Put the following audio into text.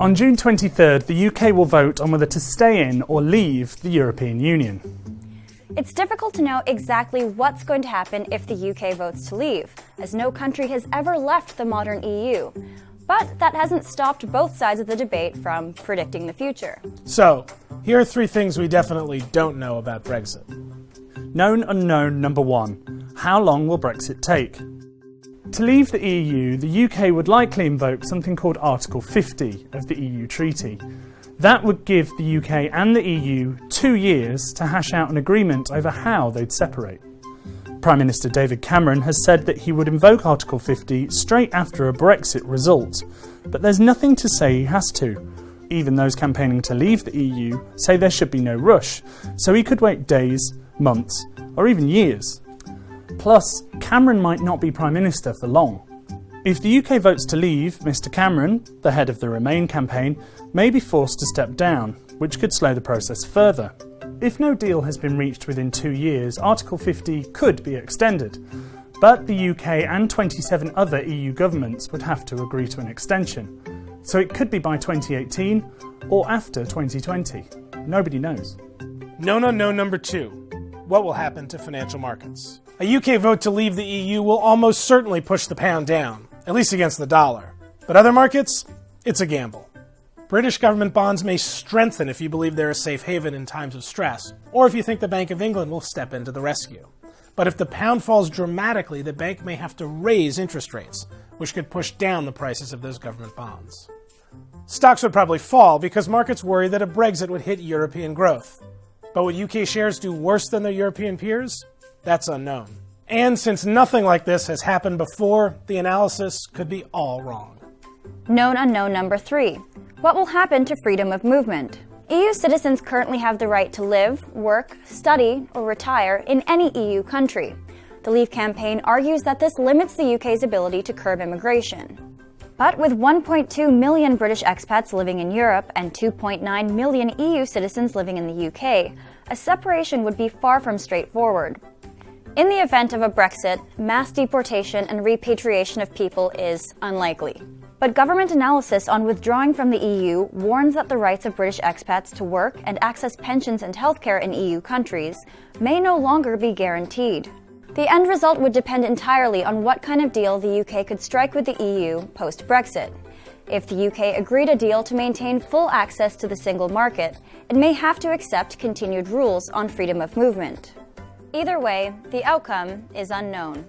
On June 23rd, the UK will vote on whether to stay in or leave the European Union. It's difficult to know exactly what's going to happen if the UK votes to leave, as no country has ever left the modern EU. But that hasn't stopped both sides of the debate from predicting the future. So, here are 3 things we definitely don't know about Brexit. Known unknown number 1. How long will Brexit take? To leave the EU, the UK would likely invoke something called Article 50 of the EU Treaty. That would give the UK and the EU 2 years to hash out an agreement over how they'd separate. Prime Minister David Cameron has said that he would invoke Article 50 straight after a Brexit result, but there's nothing to say he has to. Even those campaigning to leave the EU say there should be no rush, so he could wait days, months, or even years. Plus, Cameron might not be Prime Minister for long. If the UK votes to leave, Mr Cameron, the head of the Remain campaign, may be forced to step down, which could slow the process further. If no deal has been reached within 2 years, Article 50 could be extended. But the UK and 27 other EU governments would have to agree to an extension. So it could be by 2018 or after 2020. Nobody knows. No number 2. What will happen to financial markets? A UK vote to leave the EU will almost certainly push the pound down, at least against the dollar. But other markets? It's a gamble. British government bonds may strengthen if you believe they're a safe haven in times of stress, or if you think the Bank of England will step in to the rescue. But if the pound falls dramatically, the bank may have to raise interest rates, which could push down the prices of those government bonds. Stocks would probably fall because markets worry that a Brexit would hit European growth. But would UK shares do worse than their European peers? That's unknown. And since nothing like this has happened before, the analysis could be all wrong. Known unknown number 3. What will happen to freedom of movement? EU citizens currently have the right to live, work, study, or retire in any EU country. The Leave campaign argues that this limits the UK's ability to curb immigration. But with 1.2 million British expats living in Europe and 2.9 million EU citizens living in the UK, a separation would be far from straightforward. In the event of a Brexit, mass deportation and repatriation of people is unlikely. But government analysis on withdrawing from the EU warns that the rights of British expats to work and access pensions and healthcare in EU countries may no longer be guaranteed. The end result would depend entirely on what kind of deal the UK could strike with the EU post-Brexit. If the UK agreed a deal to maintain full access to the single market, it may have to accept continued rules on freedom of movement. Either way, the outcome is unknown.